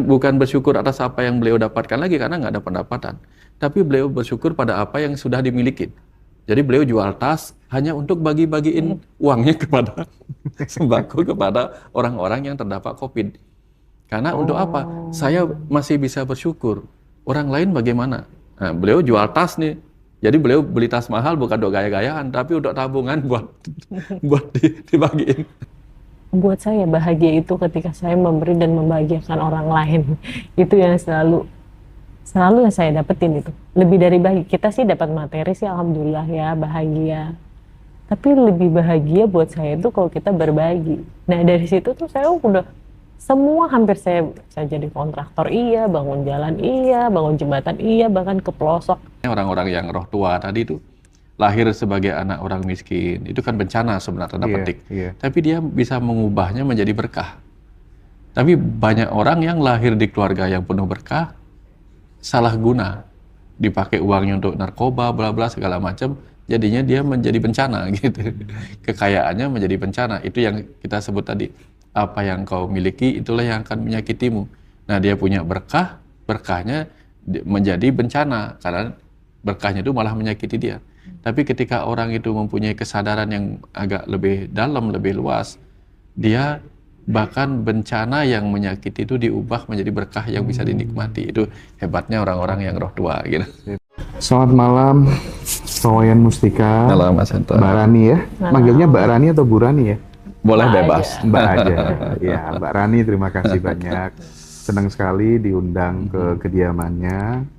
bukan bersyukur atas apa yang beliau dapatkan lagi karena nggak ada pendapatan, tapi beliau bersyukur pada apa yang sudah dimiliki. Jadi beliau jual tas hanya untuk bagi-bagiin uangnya kepada sembako kepada orang-orang yang terdampak COVID. Karena untuk apa? Saya masih bisa bersyukur. Orang lain bagaimana? Nah, beliau jual tas nih. Jadi beliau beli tas mahal bukan untuk gaya-gayaan, tapi untuk tabungan buat dibagiin. Buat saya bahagia itu ketika saya memberi dan membahagiakan orang lain. Itu yang selalu yang saya dapetin itu. Lebih dari bahagia, kita sih dapat materi sih alhamdulillah ya, bahagia. Tapi lebih bahagia buat saya itu kalau kita berbagi. Nah dari situ tuh saya udah semua hampir saya jadi kontraktor iya, bangun jalan iya, bangun jembatan iya, bahkan ke pelosok. Orang-orang yang roh tua tadi itu lahir sebagai anak orang miskin, itu kan bencana sebenarnya tanda petik. Tapi dia bisa mengubahnya menjadi berkah. Tapi banyak orang yang lahir di keluarga yang penuh berkah, salah guna, dipakai uangnya untuk narkoba, bla bla segala macam, jadinya dia menjadi bencana gitu. Kekayaannya menjadi bencana. Itu yang kita sebut tadi, apa yang kau miliki itulah yang akan menyakitimu. Nah dia punya berkah, berkahnya menjadi bencana karena berkahnya itu malah menyakiti dia. Tapi ketika orang itu mempunyai kesadaran yang agak lebih dalam, lebih luas, dia bahkan bencana yang menyakiti itu diubah menjadi berkah yang bisa dinikmati. Itu hebatnya orang-orang yang roh tua gitu. Selamat malam, Pak Wayan Mustika. Malam Mas Hanta. Mbak Rani ya. Manggilnya Mbak Rani atau Bu Rani ya? Boleh Mbak bebas. aja. Mbak aja. Ya, Mbak Rani terima kasih banyak. Senang sekali diundang ke kediamannya.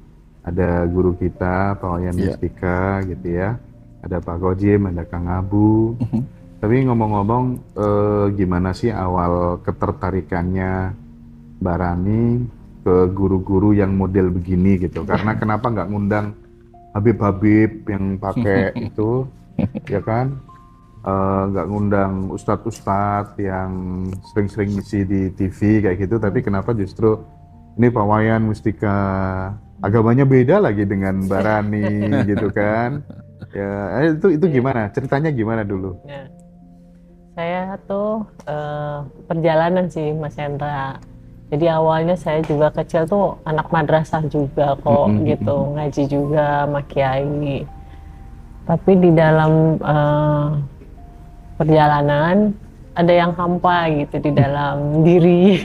Ada guru kita, Pak Wayan Mustika gitu ya. Ada Pak Gojim, ada Kang Abu. Tapi ngomong-ngomong, gimana sih awal ketertarikannya Mbak Rani ke guru-guru yang model begini gitu? Karena kenapa nggak ngundang Habib-Habib yang pakai itu, ya kan? Nggak ngundang ustadz-ustadz yang sering-sering ngisi di TV kayak gitu, tapi kenapa justru ini Pak Wayan Mustika, agamanya beda lagi dengan Mbak Rani gitu kan? Ya, itu gimana? Ceritanya gimana dulu? Nah, saya tuh perjalanan sih Mas Hendra. Jadi awalnya saya juga kecil tuh anak madrasah juga kok gitu, ngaji juga sama kiai. Tapi di dalam perjalanan ada yang hampa gitu di dalam diri.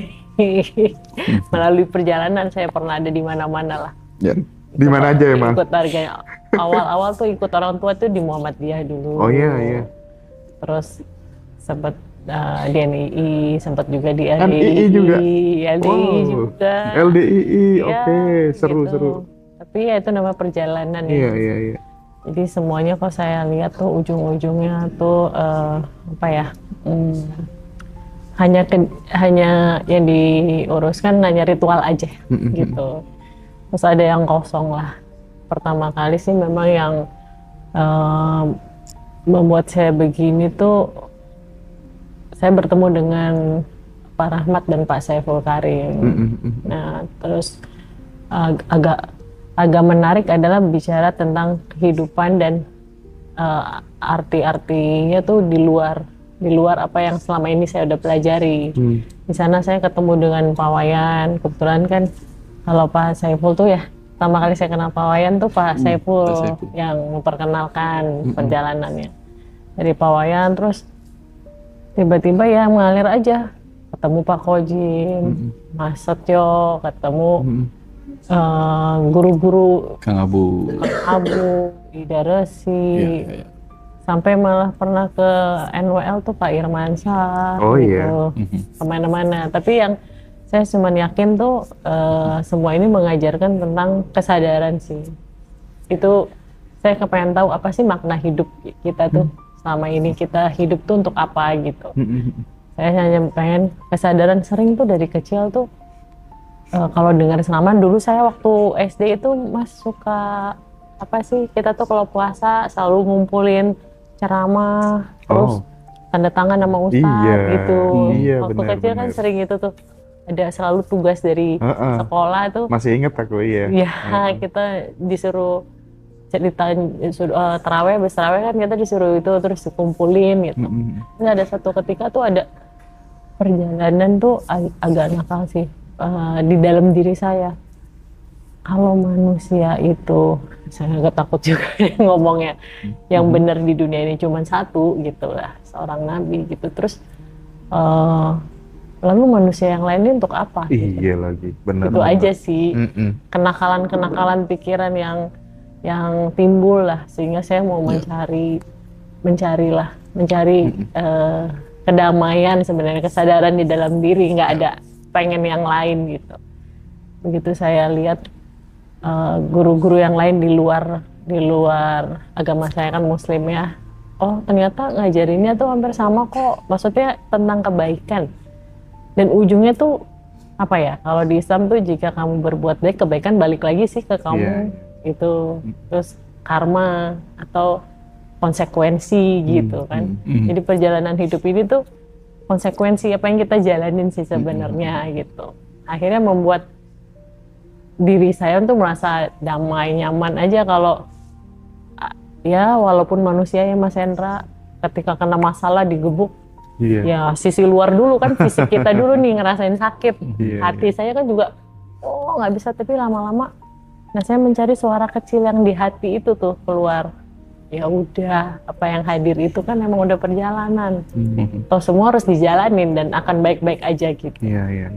Melalui perjalanan saya pernah ada di mana-mana lah. Ya. Di mana aja emang? Ikut harga. Awal-awal tuh ikut orang tua tuh di Muhammadiyah dulu. Oh iya, iya. Terus sempat di NII, sempat juga di LDII. NII juga? LDII juga. LDII, Ya, oke, seru, gitu. seru. Tapi ya itu nama perjalanan ya. Iya, iya, iya. Jadi semuanya kok saya lihat tuh ujung-ujungnya tuh apa ya? Hanya yang diuruskan hanya ritual aja gitu. Terus ada yang kosong lah. Pertama kali sih memang yang membuat saya begini tuh saya bertemu dengan Pak Rahmat dan Pak Saiful Karim. Nah, terus agak menarik adalah bicara tentang kehidupan dan arti-artinya tuh di luar apa yang selama ini saya udah pelajari. Di sana saya ketemu dengan Pak Wayan. Kebetulan kan kalau Pak Saiful tuh ya pertama kali saya kenal Pak Wayan tuh Pak Saiful yang memperkenalkan perjalanannya. Dari Pak Wayan terus tiba-tiba ya mengalir aja. Ketemu Pak Kojim, Mas Setyo, ketemu guru-guru Kang Abu, Ida Resi, sampai malah pernah ke NWL tuh Pak Irmansyah, gitu, kemana-mana. Tapi yang saya cuma yakin tuh semua ini mengajarkan tentang kesadaran sih. Itu saya kepengen tahu apa sih makna hidup kita tuh selama ini kita hidup tuh untuk apa gitu. Saya hanya pengen kesadaran sering tuh dari kecil tuh. Kalau dengar selaman dulu saya waktu SD itu Mas suka apa sih kita tuh kalau puasa selalu ngumpulin ceramah terus tanda tangan sama ustadz gitu. Waktu kecil kan sering itu tuh ada selalu tugas dari sekolah tuh. Masih inget aku iya. Iya kita disuruh cerita terawih, habis terawih kan kita disuruh itu terus dikumpulin gitu. Terus ada satu ketika tuh ada perjalanan tuh agak nakal sih. di dalam diri saya. Kalau manusia itu, saya agak takut juga ngomongnya, yang benar di dunia ini cuma satu gitu lah, seorang nabi gitu. Terus lalu manusia yang lain ini untuk apa? Iya gitu. lagi, benar. Itu aja sih, kenakalan pikiran yang timbul lah, sehingga saya mau mencari kedamaian sebenarnya, kesadaran di dalam diri, nggak ada pengen yang lain gitu. Begitu saya lihat guru-guru yang lain di luar agama saya, kan muslim ya, oh ternyata ngajarinnya tuh hampir sama kok, maksudnya tentang kebaikan, dan ujungnya tuh apa ya, kalau di Islam tuh jika kamu berbuat baik, kebaikan balik lagi sih ke kamu, itu terus karma atau konsekuensi gitu kan. Jadi perjalanan hidup ini tuh konsekuensi apa yang kita jalanin sih sebenarnya gitu. Akhirnya membuat diri saya untuk merasa damai, nyaman aja kalau ya walaupun manusia ya Mas Hendra, ketika kena masalah digebuk, ya sisi luar dulu kan, fisik kita dulu nih ngerasain sakit, hati saya kan juga nggak bisa, tapi lama-lama nah saya mencari suara kecil yang di hati itu tuh keluar. Ya udah, apa yang hadir itu kan emang udah perjalanan. Toh semua harus dijalanin dan akan baik-baik aja gitu. Iya.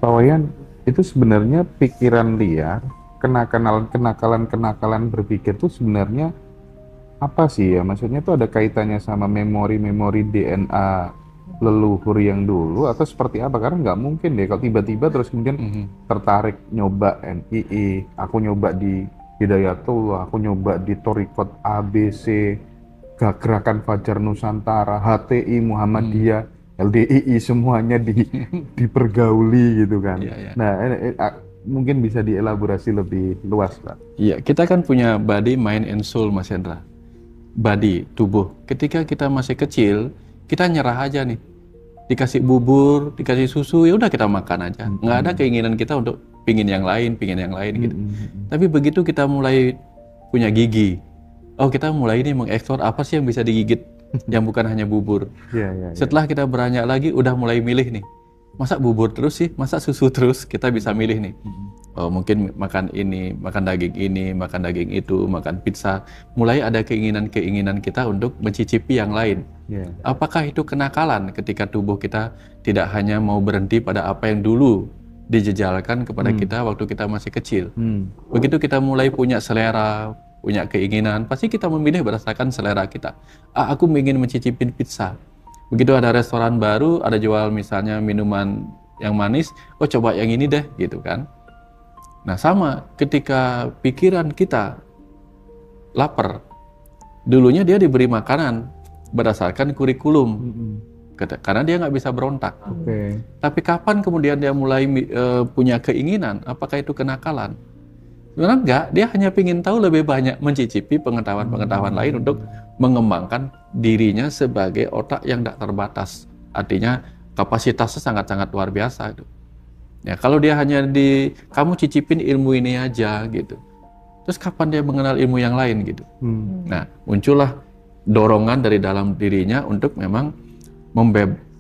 Pak Wayan, itu sebenarnya pikiran liar, kenakalan berpikir itu sebenarnya apa sih ya? Maksudnya tuh ada kaitannya sama memori-memori DNA leluhur yang dulu atau seperti apa? Karena nggak mungkin deh kalau tiba-tiba terus kemudian tertarik nyoba NII, aku nyoba di Hidayatullah, aku nyoba di Thorikot ABC, Gerakan Fajar Nusantara, HTI, Muhammadiyah, LDII, semuanya dipergauli gitu kan. Nah, mungkin bisa dielaborasi lebih luas, Pak. Iya, kita kan punya body, mind, and soul, Mas Hendra. Body, tubuh. Ketika kita masih kecil, kita nyerah aja nih. Dikasih bubur, dikasih susu, ya udah kita makan aja. Nggak ada keinginan kita untuk pingin yang lain gitu. Tapi begitu kita mulai punya gigi, kita mulai ini mengeksplor apa sih yang bisa digigit, yang bukan hanya bubur. Setelah kita beranjak lagi, udah mulai milih nih. Masa bubur terus sih, masa susu terus, kita bisa milih nih. Mungkin makan ini, makan daging itu, makan pizza. Mulai ada keinginan kita untuk mencicipi yang lain. Apakah itu kenakalan ketika tubuh kita tidak hanya mau berhenti pada apa yang dulu dijejalkan kepada kita waktu kita masih kecil. Begitu kita mulai punya selera, punya keinginan, pasti kita memilih berdasarkan selera kita. Aku ingin mencicipin pizza. Begitu ada restoran baru, ada jual misalnya minuman yang manis, coba yang ini deh, gitu kan. Nah sama, ketika pikiran kita lapar, dulunya dia diberi makanan berdasarkan kurikulum, karena dia nggak bisa berontak. Tapi kapan kemudian dia mulai punya keinginan, apakah itu kenakalan? Sebenarnya enggak, dia hanya ingin tahu lebih banyak, mencicipi pengetahuan lain untuk mengembangkan dirinya sebagai otak yang tidak terbatas. Artinya kapasitasnya sangat-sangat luar biasa itu. Ya, kalau dia hanya kamu cicipin ilmu ini aja gitu. Terus kapan dia mengenal ilmu yang lain gitu. Nah, muncullah dorongan dari dalam dirinya untuk memang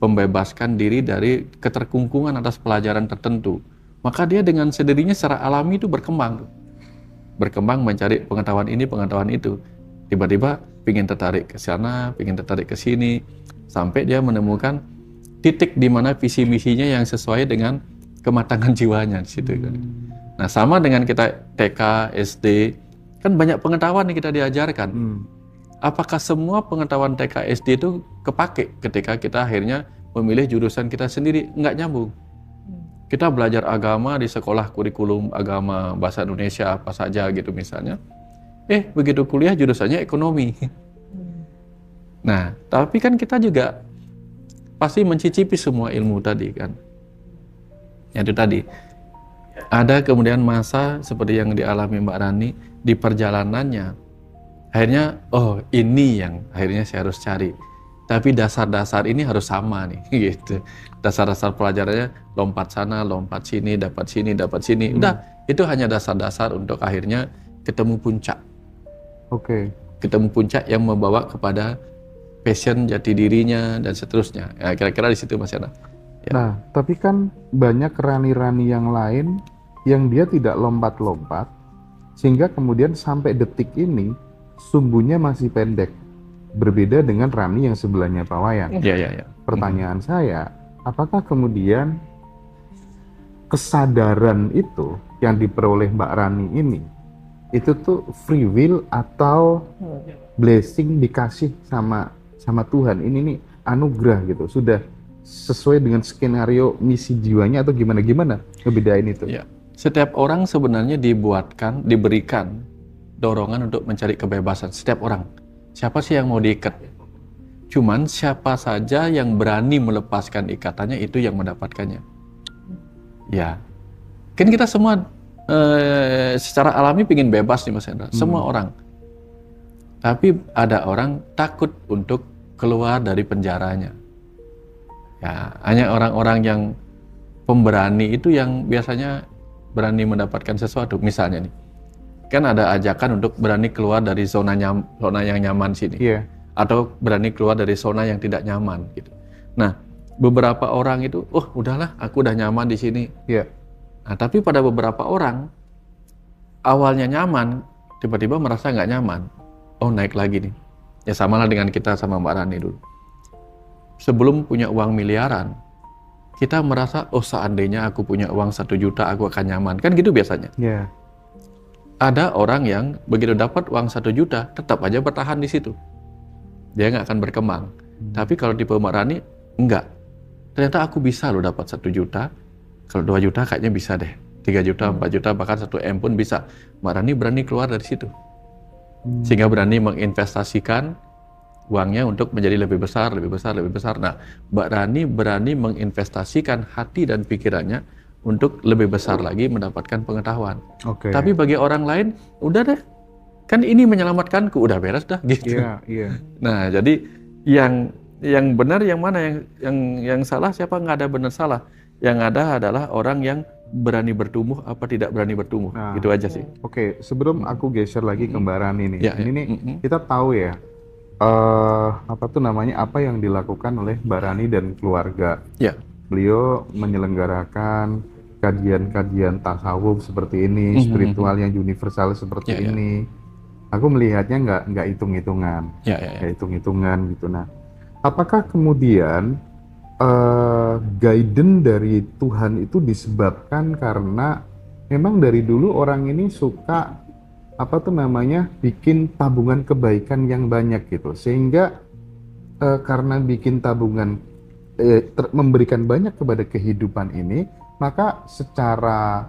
membebaskan diri dari keterkungkungan atas pelajaran tertentu. Maka dia dengan sendirinya secara alami itu berkembang mencari pengetahuan ini, pengetahuan itu. Tiba-tiba pingin tertarik ke sana, pingin tertarik ke sini, sampai dia menemukan titik di mana visi misinya yang sesuai dengan kematangan jiwanya di situ. Nah, sama dengan kita TK, SD, kan banyak pengetahuan yang kita diajarkan. Apakah semua pengetahuan TK, SD itu kepake ketika kita akhirnya memilih jurusan kita sendiri? Nggak nyambung. Kita belajar agama di sekolah kurikulum agama bahasa Indonesia apa saja gitu misalnya. Begitu kuliah jurusannya ekonomi. Nah, tapi kan kita juga pasti mencicipi semua ilmu tadi kan. Itu tadi. Ada kemudian masa seperti yang dialami Mbak Rani di perjalanannya. Akhirnya, ini yang akhirnya saya harus cari. Tapi dasar-dasar ini harus sama nih, gitu. Dasar-dasar pelajarannya lompat sana, lompat sini, dapat sini, dapat sini. Udah, itu hanya dasar-dasar untuk akhirnya ketemu puncak. Ketemu puncak yang membawa kepada passion jati dirinya dan seterusnya. Ya, kira-kira di situ Mas Yana. Ya. Nah, tapi kan banyak rani-rani yang lain yang dia tidak lompat-lompat, sehingga kemudian sampai detik ini sumbunya masih pendek. Berbeda dengan rani yang sebelahnya Pak Wayan. Ya. Pertanyaan saya, apakah kemudian kesadaran itu yang diperoleh Mbak Rani ini, itu tuh free will atau blessing dikasih sama Tuhan? Ini nih anugerah gitu, sudah sesuai dengan skenario misi jiwanya atau gimana ngebedain itu? Ya. Setiap orang sebenarnya diberikan dorongan untuk mencari kebebasan. Setiap orang. Siapa sih yang mau diikat? Cuman siapa saja yang berani melepaskan ikatannya itu yang mendapatkannya. Ya, kan kita semua secara alami ingin bebas nih Mas Hendra. Semua orang. Tapi ada orang takut untuk keluar dari penjaranya. Ya, hanya orang-orang yang pemberani itu yang biasanya berani mendapatkan sesuatu. Misalnya nih, kan ada ajakan untuk berani keluar dari zona yang nyaman sini. Yeah. Atau berani keluar dari zona yang tidak nyaman gitu. Nah, beberapa orang itu, udahlah, aku udah nyaman di sini. Yeah. Nah, tapi pada beberapa orang awalnya nyaman, tiba-tiba merasa nggak nyaman. Naik lagi nih. Ya samalah dengan kita sama Mbak Rani dulu. Sebelum punya uang miliaran, kita merasa, seandainya aku punya uang 1 juta, aku akan nyaman. Kan gitu biasanya. Yeah. Ada orang yang begitu dapat uang 1 juta, tetap aja bertahan di situ. Dia nggak akan berkembang. Tapi kalau tipe Mbak Rani, enggak. Ternyata aku bisa loh dapat 1 juta. Kalau 2 juta kayaknya bisa deh. 3 juta, 4 juta, bahkan 1 M pun bisa. Mbak Rani berani keluar dari situ. Sehingga berani menginvestasikan uangnya untuk menjadi lebih besar. Nah, Mbak Rani berani menginvestasikan hati dan pikirannya untuk lebih besar lagi mendapatkan pengetahuan. Okay. Tapi bagi orang lain, udah deh. Kan ini menyelamatkanku, udah beres dah gitu. Iya. Nah, jadi yang benar yang mana, yang salah siapa? Nggak ada benar salah. Yang ada adalah orang yang berani bertumbuh apa tidak berani bertumbuh. Nah, gitu aja sih. Oke, sebelum aku geser lagi ke Mbak Rani nih. Ya, ini nih kita tahu ya apa yang dilakukan oleh Mbak Rani dan keluarga. Ya. Beliau menyelenggarakan kajian-kajian tasawuf seperti ini, spiritual yang universal seperti ini. Aku melihatnya nggak hitung-hitungan, nggak hitung-hitungan gitu. Nah, apakah kemudian guidance dari Tuhan itu disebabkan karena memang dari dulu orang ini suka bikin tabungan kebaikan yang banyak gitu, sehingga karena bikin tabungan memberikan banyak kepada kehidupan ini, maka secara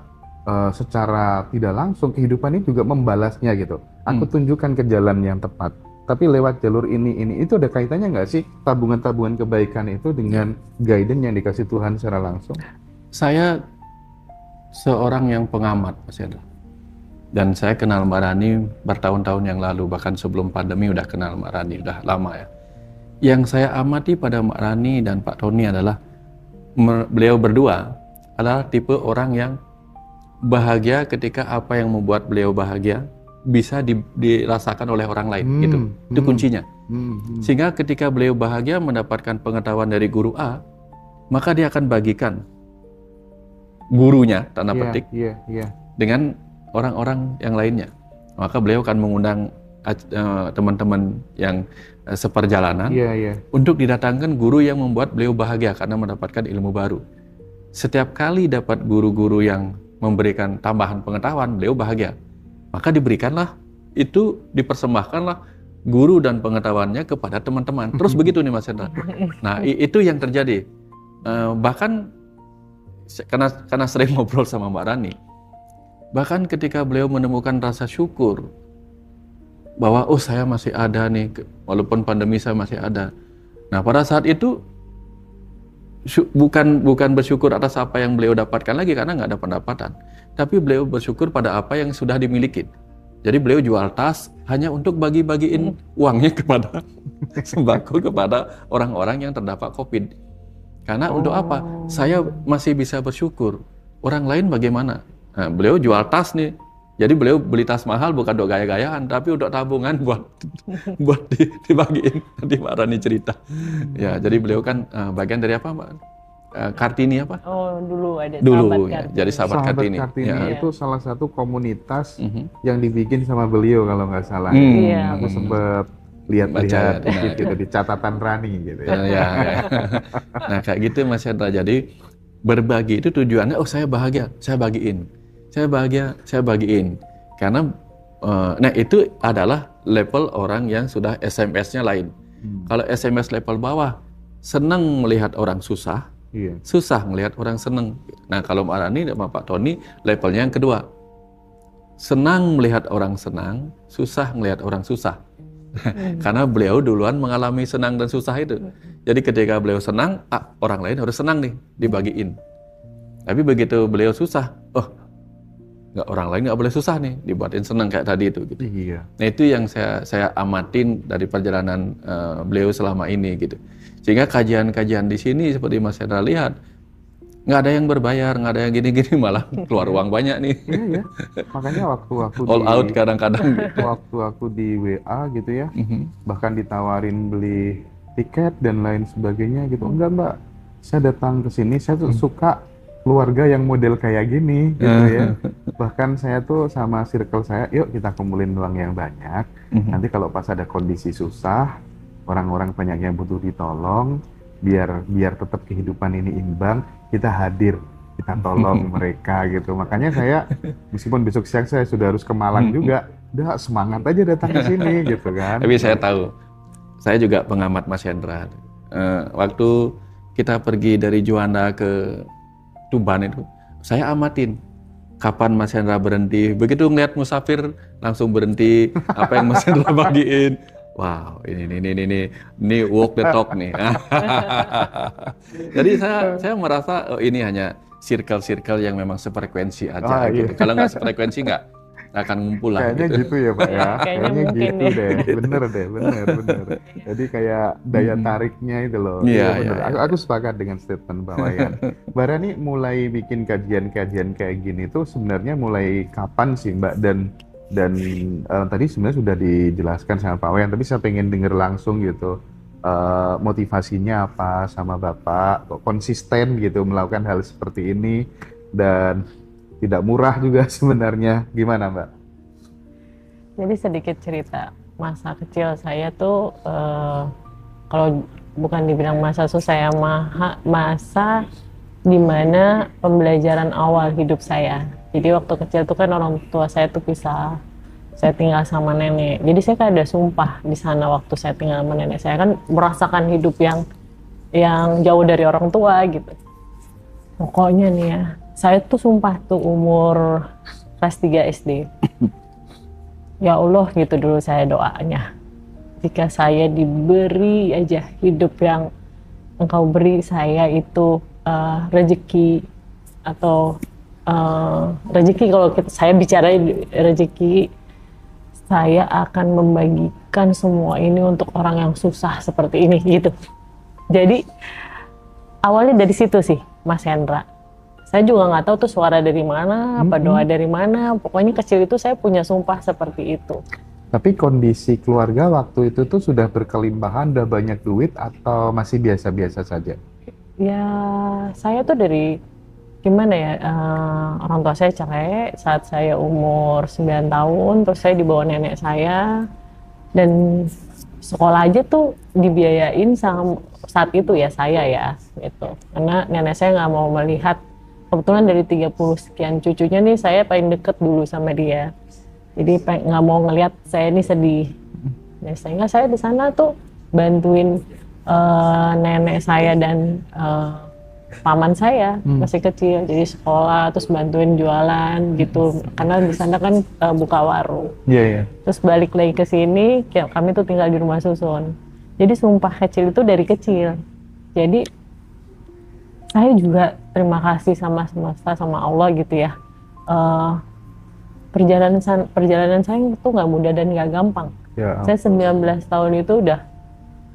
tidak langsung kehidupan ini juga membalasnya gitu. Aku tunjukkan ke jalan yang tepat, tapi lewat jalur ini itu ada kaitannya nggak sih tabungan-tabungan kebaikan itu dengan guidance yang dikasih Tuhan secara langsung? Saya seorang yang pengamat, Mas Hendra. Dan saya kenal Mbak Rani bertahun-tahun yang lalu, bahkan sebelum pandemi udah kenal Mbak Rani, udah lama ya. Yang saya amati pada Mbak Rani dan Pak Tony adalah beliau berdua adalah tipe orang yang bahagia ketika apa yang membuat beliau bahagia bisa dirasakan oleh orang lain gitu. Itu kuncinya. Sehingga ketika beliau bahagia mendapatkan pengetahuan dari guru A, maka dia akan bagikan gurunya, tanda petik, dengan orang-orang yang lainnya. Maka beliau akan mengundang teman-teman yang seperjalanan untuk didatangkan guru yang membuat beliau bahagia karena mendapatkan ilmu baru. Setiap kali dapat guru-guru yang memberikan tambahan pengetahuan, beliau bahagia. Maka diberikanlah, itu dipersembahkanlah guru dan pengetahuannya kepada teman-teman. Terus begitu nih Mas Hendra. Nah, itu yang terjadi. Bahkan karena sering ngobrol sama Mbak Rani, bahkan ketika beliau menemukan rasa syukur bahwa saya masih ada nih, walaupun pandemi saya masih ada. Nah, pada saat itu bukan bersyukur atas apa yang beliau dapatkan lagi karena nggak ada pendapatan, tapi beliau bersyukur pada apa yang sudah dimiliki. Jadi beliau jual tas hanya untuk bagi-bagiin uangnya kepada sembako kepada orang-orang yang terdampak COVID. Karena untuk apa? Saya masih bisa bersyukur. Orang lain bagaimana? Nah, beliau jual tas nih. Jadi beliau beli tas mahal bukan untuk gaya-gayaan, tapi untuk tabungan buat dibagiin. Nanti Mbak Rani cerita. Ya, jadi beliau kan bagian dari apa, Mbak? Kartini apa? Oh, dulu ada dulu ya, jadi sahabat Kartini. Ya. Itu salah satu komunitas yang dibikin sama beliau kalau nggak salah. Aku sempat lihat-lihat gitu di catatan Rani gitu ya. Ya. Nah kayak gitu Mas Hendra. Jadi berbagi itu tujuannya, saya bahagia, saya bagiin. Saya bahagia, saya bagiin. Karena nah itu adalah level orang yang sudah SMS-nya lain. Kalau SMS level bawah, senang melihat orang susah. Susah melihat orang senang. Nah kalau Mbak Rani sama Pak Tony levelnya yang kedua, senang melihat orang senang, susah melihat orang susah. Karena beliau duluan mengalami senang dan susah itu. Jadi ketika beliau senang, orang lain harus senang nih, dibagiin. Tapi begitu beliau susah, orang lain nggak boleh susah nih, dibuatin senang kayak tadi itu. Gitu. Nah itu yang saya amatin dari perjalanan beliau selama ini gitu. Sehingga kajian-kajian di sini seperti Mas Hendra lihat, nggak ada yang berbayar, nggak ada yang gini-gini, malah keluar uang banyak nih. Iya. Makanya waktu aku all out kadang-kadang. Waktu aku di WA gitu ya, bahkan ditawarin beli tiket dan lain sebagainya gitu. Enggak Mbak, saya datang ke sini, saya tuh suka keluarga yang model kayak gini gitu ya. Bahkan saya tuh sama circle saya, yuk kita kumpulin uang yang banyak. Nanti kalau pas ada kondisi susah, orang-orang banyak yang butuh ditolong, biar tetap kehidupan ini imbang, kita hadir, kita tolong mereka gitu. Makanya saya meskipun besok siang saya sudah harus ke Malang juga, udah semangat aja datang ke sini gitu kan. Tapi saya tahu, saya juga pengamat Mas Hendra. Waktu kita pergi dari Juanda ke Tuban itu, saya amatin kapan Mas Hendra berhenti. Begitu ngeliat musafir langsung berhenti, apa yang Mas Hendra bagiin. Wow, ini walk the talk nih. Jadi saya merasa ini hanya circle-circle yang memang sefrekuensi aja gitu. Kalau nggak sefrekuensi nggak akan ngumpul lah. Kayaknya gitu ya Pak ya. Kayaknya gitu deh. Bener. Jadi kayak daya tariknya itu loh. Iya. Aku sepakat dengan statement Pak Wayan. Mbak Rani mulai bikin kajian-kajian kayak gini tuh sebenarnya mulai kapan sih Mbak? Dan tadi sebenarnya sudah dijelaskan sama Pak Wayan, tapi saya pengen dengar langsung gitu motivasinya apa sama Bapak, kok konsisten gitu melakukan hal seperti ini dan tidak murah juga sebenarnya, gimana Mbak? Jadi sedikit cerita masa kecil saya tuh kalau bukan dibilang masa susah ya, masa dimana pembelajaran awal hidup saya. Jadi waktu kecil tuh kan orang tua saya tuh pisah, saya tinggal sama nenek. Jadi saya kayak ada sumpah di sana waktu saya tinggal sama nenek. Saya kan merasakan hidup yang jauh dari orang tua gitu. Pokoknya nih ya, saya tuh sumpah tuh umur kelas 3 SD. Ya Allah gitu dulu saya doanya. Jika saya diberi aja hidup yang Engkau beri saya itu rezeki atau rezeki, kalau saya bicara rezeki, saya akan membagikan semua ini untuk orang yang susah seperti ini gitu. Jadi awalnya dari situ sih Mas Hendra. Saya juga nggak tahu tuh suara dari mana, apa doa dari mana. Pokoknya kecil itu saya punya sumpah seperti itu. Tapi kondisi keluarga waktu itu tuh sudah berkelimpahan, udah banyak duit atau masih biasa-biasa saja? Ya saya tuh dari gimana ya, orang tua saya cerai saat saya umur 9 tahun, terus saya dibawa nenek saya, dan sekolah aja tuh dibiayain sama saat itu ya saya ya gitu. Karena nenek saya nggak mau melihat, kebetulan dari 30 sekian cucunya nih saya paling deket dulu sama dia. Jadi nggak mau ngelihat saya ini sedih. Nah, sehingga saya di sana tuh bantuin nenek saya dan paman saya masih kecil, jadi sekolah terus bantuin jualan gitu, karena di sana kan buka warung. Terus balik lagi ke sini, kami tuh tinggal di rumah susun. Jadi sumpah kecil itu dari kecil. Jadi saya juga terima kasih sama semesta, sama Allah gitu ya. Perjalanan saya itu nggak mudah dan nggak gampang. Saya 19 tahun itu udah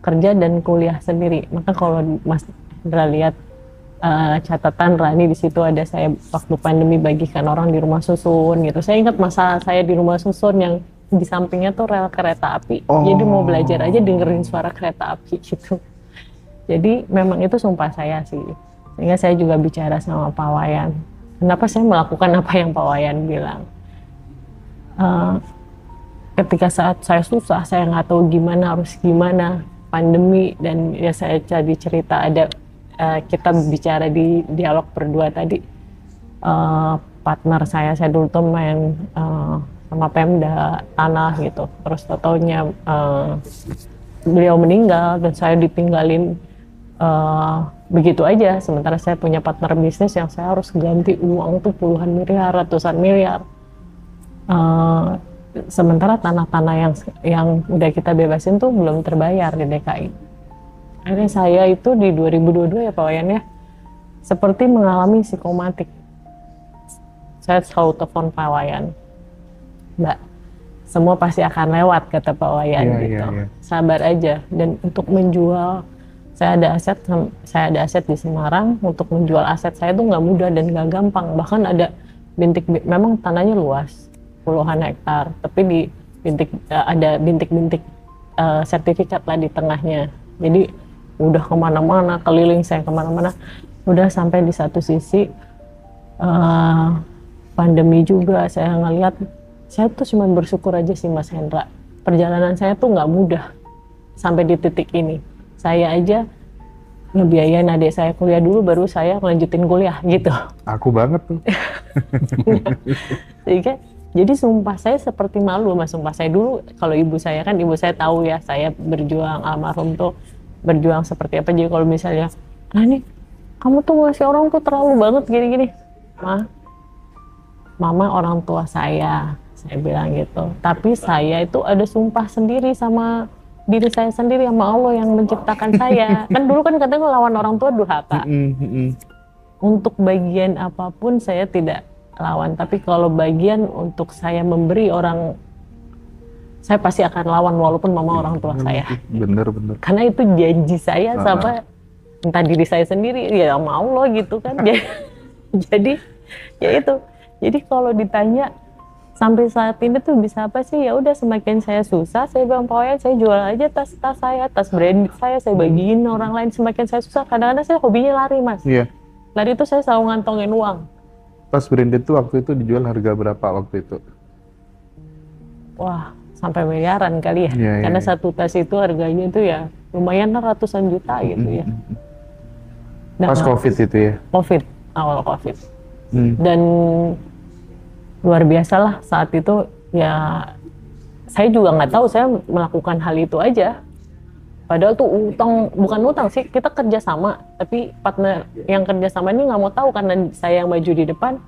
kerja dan kuliah sendiri. Maka kalau Mas Hendra lihat catatan Rani di situ ada saya waktu pandemi bagikan orang di rumah susun gitu. Saya ingat masa saya di rumah susun yang di sampingnya tuh rel kereta api. Jadi mau belajar aja dengerin suara kereta api gitu. Jadi memang itu sumpah saya sih. Sehingga saya juga bicara sama Pak Wayan. Kenapa saya melakukan apa yang Pak Wayan bilang? Ketika saat saya susah, saya nggak tahu harus gimana, pandemi, dan ya saya jadi cerita ada kita bicara di dialog berdua tadi, partner saya dulu tuh main sama Pemda tanah gitu, terus taunya beliau meninggal dan saya ditinggalin begitu aja, sementara saya punya partner bisnis yang saya harus ganti uang tuh puluhan miliar, ratusan miliar. Sementara tanah-tanah yang udah kita bebasin tuh belum terbayar di DKI. Akhirnya saya itu di 2022 ya Pak Wayan ya, seperti mengalami psikomatik. Saya selalu telepon Pak Wayan, Mbak, semua pasti akan lewat kata Pak Wayan gitu. Sabar aja, dan untuk menjual, saya ada aset di Semarang, untuk menjual aset saya tuh nggak mudah dan nggak gampang. Bahkan ada memang tanahnya luas, puluhan hektar, tapi ada bintik-bintik sertifikat lah di tengahnya. Jadi udah kemana-mana, keliling saya kemana-mana. Udah sampai di satu sisi pandemi juga, saya ngeliat, saya tuh cuma bersyukur aja sih Mas Hendra. Perjalanan saya tuh nggak mudah sampai di titik ini. Saya aja ngebiayain adik saya kuliah dulu, baru saya melanjutin kuliah gitu. Aku banget tuh. Jadi sumpah saya seperti malu Mas, sumpah saya dulu, kalau ibu saya tahu ya, saya berjuang, almarhum tuh berjuang seperti apa. Jadi kalau misalnya, nih kamu tuh ngasih orang tuh terlalu banget gini-gini. Mama orang tua saya bilang gitu. Tapi saya itu ada sumpah sendiri sama diri saya sendiri, sama Allah yang menciptakan saya. Kan dulu kan katanya lawan orang tua durhaka. Untuk bagian apapun saya tidak lawan, tapi kalau bagian untuk saya memberi orang, saya pasti akan lawan walaupun mama orang tua saya. Bener. Karena itu janji saya sama entah diri saya sendiri, ya sama Allah gitu kan. Jadi ya itu. Jadi kalau ditanya sampai saat ini tuh bisa apa sih? Ya udah, semakin saya susah, saya bilang Pak Wayan, saya jual aja tas saya, tas branded saya bagiin orang lain. Semakin saya susah, kadang-kadang saya hobinya lari Mas. Iya. Lari itu saya selalu ngantongin uang. Tas branded tuh waktu itu dijual harga berapa waktu itu? Wah, sampai miliaran kali ya. Karena satu tas itu harganya itu ya lumayan ratusan juta gitu ya. Pas COVID itu ya? Awal COVID. Dan luar biasa lah saat itu ya, saya juga nggak tahu saya melakukan hal itu aja. Padahal tuh bukan utang sih, kita kerja sama, tapi partner yang kerja sama ini nggak mau tahu karena saya yang maju di depan.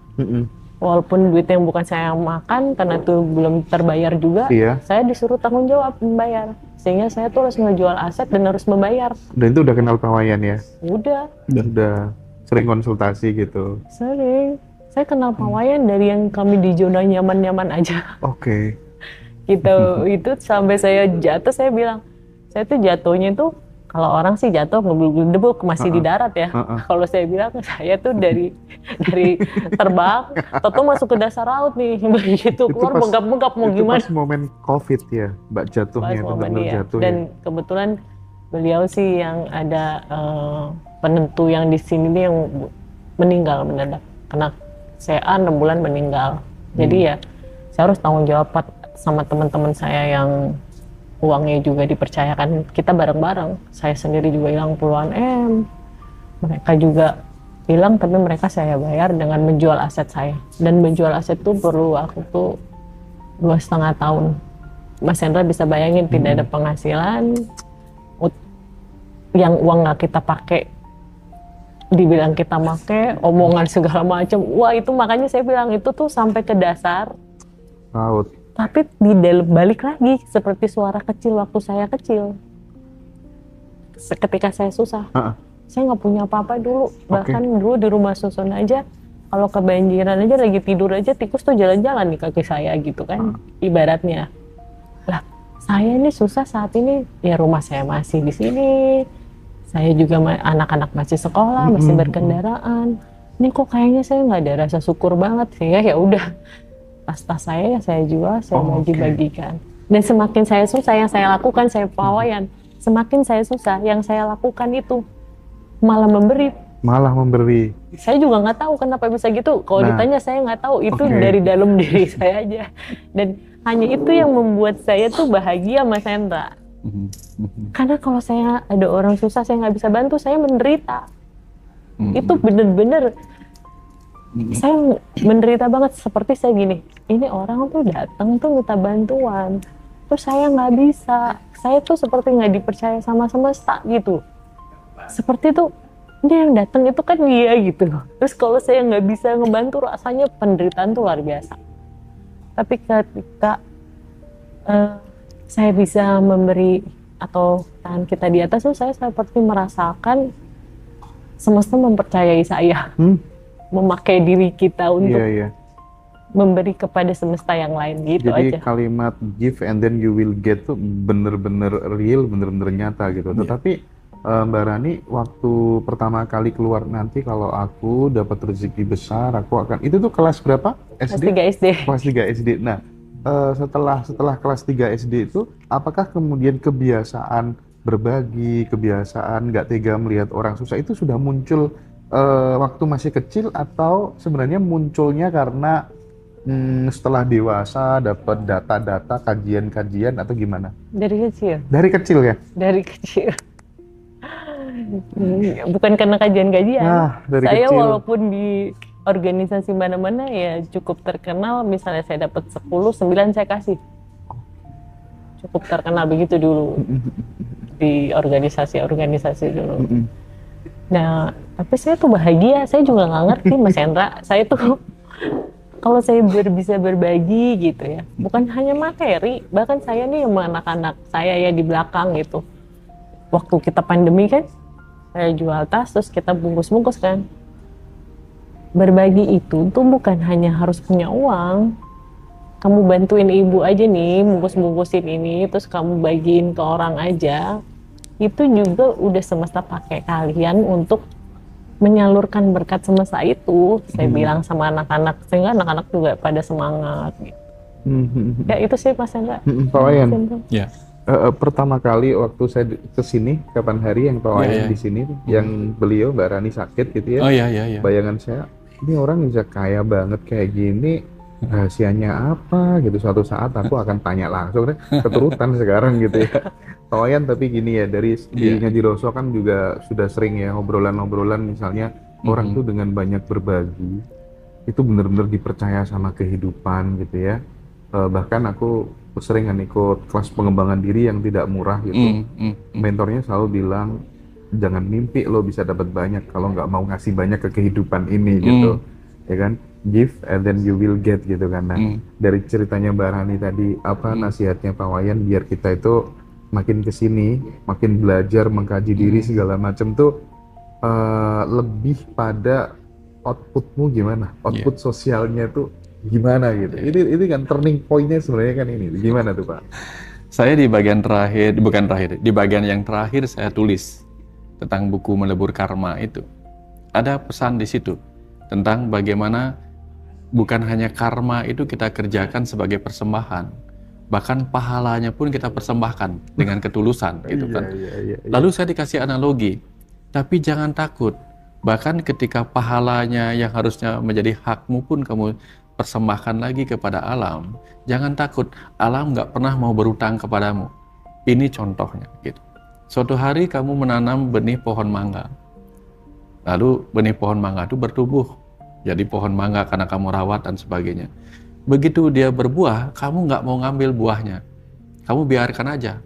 Walaupun duit yang bukan saya yang makan, karena itu belum terbayar juga, saya disuruh tanggung jawab membayar. Sehingga saya tuh harus ngejual aset dan harus membayar. Dan itu udah kenal Pak Wayan ya? Udah sering konsultasi gitu? Sering. Saya kenal Pak Wayan dari yang kami di zona nyaman-nyaman aja. Oke. Gitu, itu sampai saya jatuh, saya bilang, saya tuh jatuhnya tuh, kalau orang sih jatuh ngebul-gebul masih di darat ya. Kalau saya bilang, saya tuh dari terbang, atau masuk ke dasar laut nih, begitu keluar menggap-menggap mau gimana. Itu pas momen COVID ya, Mbak jatuhnya, benar-benar jatuh. Dan kebetulan beliau sih yang ada penentu yang di sini nih yang meninggal mendadak, karena CA 6 bulan meninggal. Jadi ya saya harus tanggung jawab sama teman-teman saya yang uangnya juga dipercayakan kita bareng-bareng. Saya sendiri juga hilang puluhan M. Mereka juga hilang, tapi mereka saya bayar dengan menjual aset saya. Dan menjual aset itu perlu waktu tuh 2,5 tahun. Mas Hendra bisa bayangin, tidak ada penghasilan, yang uang nggak kita pakai, dibilang kita make, omongan segala macam. Wah, itu makanya saya bilang itu tuh sampai ke dasar laut. Tapi balik lagi seperti suara kecil waktu saya kecil. Ketika saya susah, saya nggak punya apa-apa dulu. Bahkan dulu di rumah susun aja, kalau kebanjiran aja, lagi tidur aja, tikus tuh jalan-jalan di kaki saya gitu kan, ibaratnya. Lah, saya ini susah saat ini, ya rumah saya masih di sini. Saya juga anak-anak masih sekolah, masih berkendaraan. Ini kok kayaknya saya nggak ada rasa syukur banget. Sehingga ya udah, tas-tas saya ya saya jual, saya bagi-bagikan. Dan semakin saya susah, yang saya lakukan, saya Pak Wayan, semakin saya susah, yang saya lakukan itu malah memberi Malah memberi. Saya juga nggak tahu kenapa bisa gitu. Kalau ditanya saya nggak tahu, itu dari dalam diri saya aja. Dan hanya itu yang membuat saya tuh bahagia, Mas Hendra. Karena kalau saya ada orang susah, saya nggak bisa bantu, saya menderita. Itu bener-bener saya menderita banget. Seperti saya gini, ini orang tuh datang tuh minta bantuan, terus saya nggak bisa. Saya tuh seperti nggak dipercaya sama semesta gitu. Seperti itu, ini yang datang itu kan dia gitu. Terus kalau saya nggak bisa ngebantu, rasanya penderitaan tuh luar biasa. Tapi ketika saya bisa memberi atau tangan kita di atas tuh, saya seperti merasakan semesta mempercayai saya, memakai diri kita untuk memberi kepada semesta yang lain gitu. Jadi aja. Kalimat give and then you will get tuh bener-bener real, bener-bener nyata gitu. Tetapi Mbak Rani, waktu pertama kali keluar nanti kalau aku dapat rezeki besar, aku akan, itu tuh kelas berapa? SD? Kelas 3 SD. Kelas 3 SD. Nah, setelah kelas 3 SD itu, apakah kemudian kebiasaan berbagi, kebiasaan nggak tega melihat orang susah itu sudah muncul waktu masih kecil, atau sebenarnya munculnya karena setelah dewasa dapat data-data, kajian-kajian, atau gimana? Dari kecil. Dari kecil ya? Dari kecil. Bukan karena kajian-kajian. Saya kecil, walaupun di organisasi mana-mana ya cukup terkenal, misalnya saya dapat 10, 9 saya kasih. Cukup terkenal begitu dulu di organisasi-organisasi dulu. Nah, tapi saya tuh bahagia, saya juga nggak ngerti Mas Hendra. Saya tuh kalau saya bisa berbagi gitu ya, bukan hanya materi, bahkan saya nih sama anak-anak saya ya di belakang gitu. Waktu kita pandemi kan, saya jual tas, terus kita bungkus-bungkus kan. Berbagi itu tuh bukan hanya harus punya uang. Kamu bantuin ibu aja nih, bungkus-bungkusin ini, terus kamu bagiin ke orang aja. Itu juga udah semesta pakai kalian untuk menyalurkan berkat semesta itu. Saya bilang sama anak-anak, sehingga anak-anak juga pada semangat. Gitu. Ya itu sih Mas Hendra. Pak Wayan. Ya. Pertama kali waktu saya kesini, kapan hari yang Pak Wayan di sini, yang beliau Mbak Rani sakit gitu ya. Iya. Bayangan saya, ini orang bisa kaya banget kayak gini, rahasianya apa gitu. Suatu saat aku akan tanya langsung deh, keturutan sekarang gitu ya. Pak Wayan, tapi gini ya, dari di Ngaji Roso kan juga sudah sering ya obrolan-obrolan, misalnya orang tuh dengan banyak berbagi itu benar-benar dipercaya sama kehidupan gitu ya. Bahkan aku sering kan ikut kelas pengembangan diri yang tidak murah gitu. Mentornya selalu bilang, jangan mimpi lo bisa dapat banyak kalau nggak mau ngasih banyak ke kehidupan ini gitu, ya kan? Give and then you will get gitu kan. Nah, dari ceritanya Mbak Rani tadi, apa nasihatnya Pak Wayan biar kita itu makin kesini, makin belajar mengkaji diri segala macam tuh lebih pada outputmu gimana, output sosialnya tuh gimana gitu. Ini kan turning point-nya sebenarnya kan ini. Gimana tuh Pak? Saya di bagian terakhir, bukan terakhir, di bagian yang terakhir saya tulis tentang buku Melebur Karma itu. Ada pesan di situ tentang bagaimana bukan hanya karma itu kita kerjakan sebagai persembahan, bahkan pahalanya pun kita persembahkan dengan ketulusan gitu kan. Lalu saya dikasih analogi, tapi jangan takut. Bahkan ketika pahalanya yang harusnya menjadi hakmu pun kamu persembahkan lagi kepada alam, jangan takut, alam nggak pernah mau berutang kepadamu. Ini contohnya gitu. Suatu hari kamu menanam benih pohon mangga, lalu benih pohon mangga itu bertumbuh jadi pohon mangga karena kamu rawat dan sebagainya. Begitu dia berbuah, kamu nggak mau ngambil buahnya, kamu biarkan aja.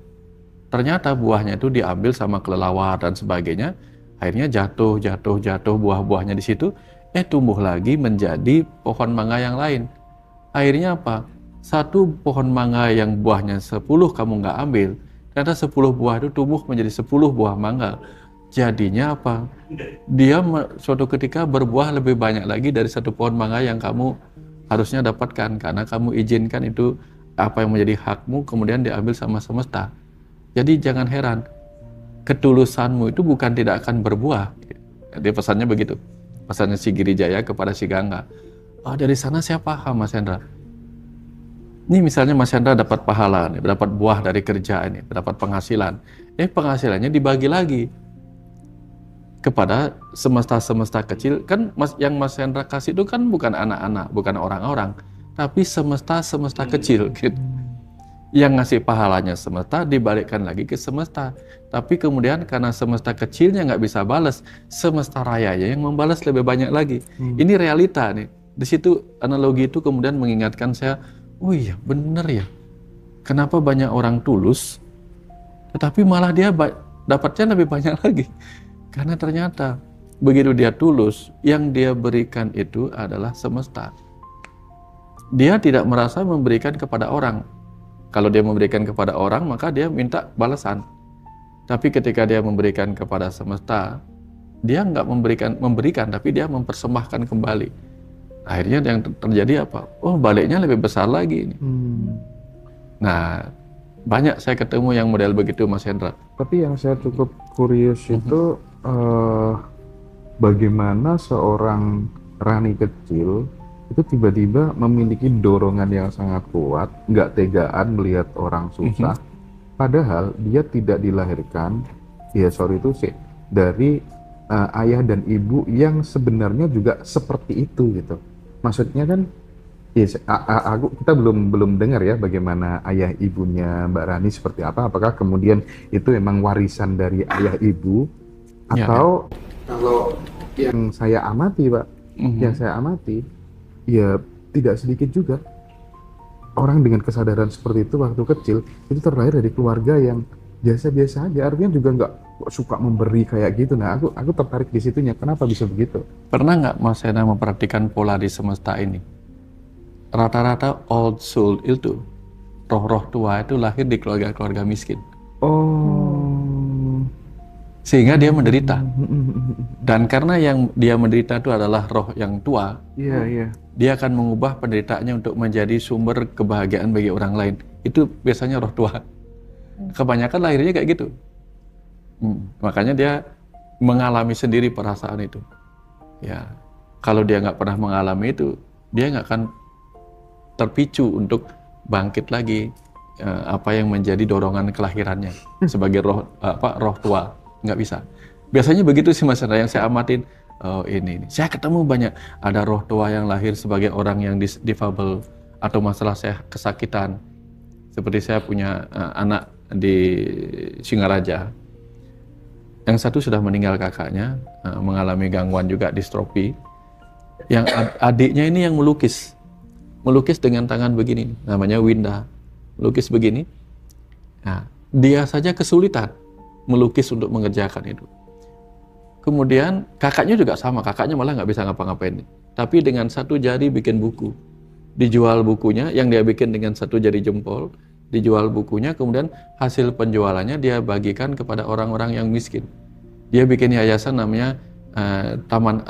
Ternyata buahnya itu diambil sama kelelawar dan sebagainya, akhirnya jatuh buah-buahnya di situ. Tumbuh lagi menjadi pohon mangga yang lain. Akhirnya apa? Satu pohon mangga yang buahnya 10 kamu nggak ambil, ternyata 10 buah itu tumbuh menjadi 10 buah mangga. Jadinya apa? Dia suatu ketika berbuah lebih banyak lagi dari satu pohon mangga yang kamu harusnya dapatkan, karena kamu izinkan itu apa yang menjadi hakmu kemudian diambil sama semesta. Jadi jangan heran, ketulusanmu itu bukan tidak akan berbuah. Dia pesannya begitu. Pesannya si Girijaya kepada si Gangga. Dari sana saya paham Mas Hendra. Ini misalnya Mas Hendra dapat pahala, nih, dapat buah dari kerja ini, dapat penghasilan. Penghasilannya dibagi lagi. kepada semesta-semesta kecil. Kan yang Mas Hendra kasih itu kan bukan anak-anak, bukan orang-orang, tapi semesta-semesta kecil gitu. Yang ngasih pahalanya semesta dibalikkan lagi ke semesta. Tapi kemudian karena semesta kecilnya nggak bisa balas, semesta rayanya yang membalas lebih banyak lagi. Ini realita nih. Di situ analogi itu kemudian mengingatkan saya, oh iya bener ya. Kenapa banyak orang tulus, tetapi malah dia dapatnya lebih banyak lagi. Karena ternyata begitu dia tulus, yang dia berikan itu adalah semesta. Dia tidak merasa memberikan kepada orang. Kalau dia memberikan kepada orang, maka dia minta balasan. Tapi ketika dia memberikan kepada semesta, dia nggak memberikan, tapi dia mempersembahkan kembali. Akhirnya yang terjadi apa? Oh, baliknya lebih besar lagi. Nah, banyak saya ketemu yang model begitu, Mas Hendra. Tapi yang saya cukup kurius itu bagaimana seorang Rani kecil itu tiba-tiba memiliki dorongan yang sangat kuat, nggak tegaan melihat orang susah, padahal dia tidak dilahirkan, dari ayah dan ibu yang sebenarnya juga seperti itu gitu. Maksudnya kan, kita belum dengar ya bagaimana ayah ibunya Mbak Rani seperti apa. Apakah kemudian itu memang warisan dari ayah ibu, atau kalau yang saya amati, Pak, ya tidak sedikit juga orang dengan kesadaran seperti itu waktu kecil itu terlahir dari keluarga yang biasa-biasa aja, artinya juga nggak suka memberi kayak gitu. Nah, aku tertarik di situnya, kenapa bisa begitu? Pernah nggak Mas Hendra memperhatikan pola di semesta ini? Rata-rata old soul itu, roh-roh tua itu lahir di keluarga-keluarga miskin. Sehingga dia menderita. Dan karena yang dia menderita itu adalah roh yang tua, dia akan mengubah penderitaannya untuk menjadi sumber kebahagiaan bagi orang lain. Itu biasanya roh tua. Kebanyakan lahirnya kayak gitu. Makanya dia mengalami sendiri perasaan itu. Ya, kalau dia nggak pernah mengalami itu, dia nggak akan terpicu untuk bangkit lagi apa yang menjadi dorongan kelahirannya sebagai roh tua. Nggak bisa. Biasanya begitu sih Mas Hendra yang saya amatin. Ini saya ketemu banyak ada roh tua yang lahir sebagai orang yang difabel atau masalah saya kesakitan. Seperti saya punya anak di Singaraja. Yang satu sudah meninggal kakaknya, mengalami gangguan juga distrofi. Yang adiknya ini yang melukis dengan tangan begini, namanya Winda. Melukis begini. Nah, dia saja kesulitan melukis untuk mengerjakan itu. Kemudian kakaknya juga sama, kakaknya malah nggak bisa ngapa-ngapain. Tapi dengan satu jari bikin buku. Dijual bukunya, yang dia bikin dengan satu jari jempol, dijual bukunya, kemudian hasil penjualannya dia bagikan kepada orang-orang yang miskin. Dia bikin yayasan namanya Taman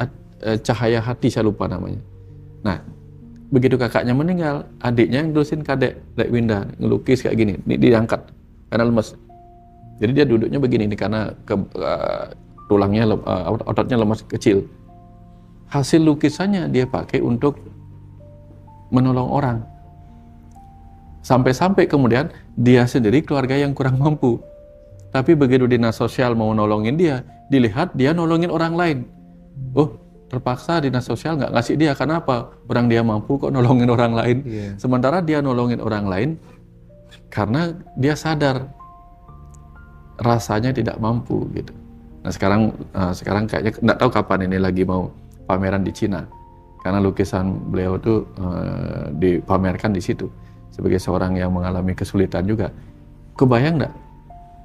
Cahaya Hati, saya lupa namanya. Nah, begitu kakaknya meninggal, adiknya yang terusin kadek Winda, ngelukis kayak gini, ini diangkat karena lemes. Jadi dia duduknya begini nih karena tulangnya, ototnya lemas kecil. Hasil lukisannya dia pakai untuk menolong orang. Sampai-sampai kemudian dia sendiri keluarga yang kurang mampu. Tapi begitu dinas sosial mau nolongin dia, dilihat dia nolongin orang lain. Oh, terpaksa dinas sosial nggak ngasih dia, kenapa? Orang dia mampu kok nolongin orang lain. Sementara dia nolongin orang lain karena dia sadar rasanya tidak mampu gitu. Nah sekarang kayaknya nggak tahu kapan ini lagi mau pameran di Cina, karena lukisan beliau tuh dipamerkan di situ sebagai seorang yang mengalami kesulitan juga. Kebayang nggak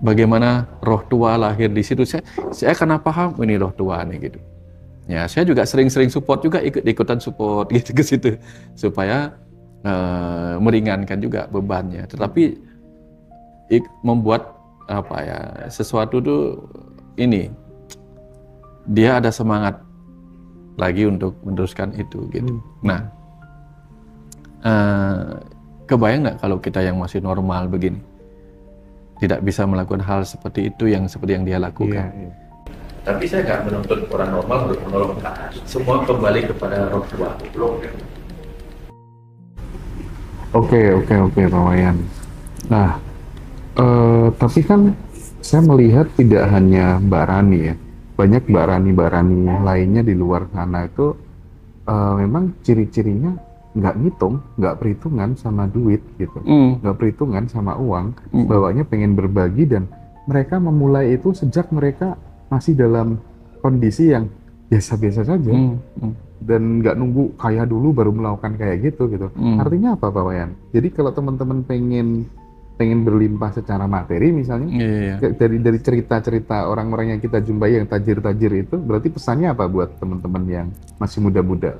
bagaimana roh tua lahir di situ? Saya karena paham ini roh tua nih gitu. Ya saya juga sering-sering support juga, ikutan support gitu ke situ supaya meringankan juga bebannya. Tetapi membuat sesuatu tuh ini dia ada semangat lagi untuk meneruskan itu gitu. Nah, kebayang nggak kalau kita yang masih normal begini tidak bisa melakukan hal seperti itu seperti yang dia lakukan. Tapi saya nggak menuntut orang normal harus menolong. Semua kembali kepada roh tua. Oke Pak Wayan. Nah, tapi kan saya melihat tidak hanya Mbak Rani ya, banyak Mbak Rani lainnya di luar sana itu memang ciri-cirinya nggak ngitung, nggak perhitungan sama duit gitu, nggak perhitungan sama uang, bawanya pengen berbagi dan mereka memulai itu sejak mereka masih dalam kondisi yang biasa-biasa saja dan nggak nunggu kaya dulu baru melakukan kayak gitu. Artinya apa Pak Wayan? Jadi kalau teman-teman pengen berlimpah secara materi misalnya, dari cerita-cerita orang-orang yang kita jumpai yang tajir-tajir itu, berarti pesannya apa buat teman-teman yang masih muda-muda?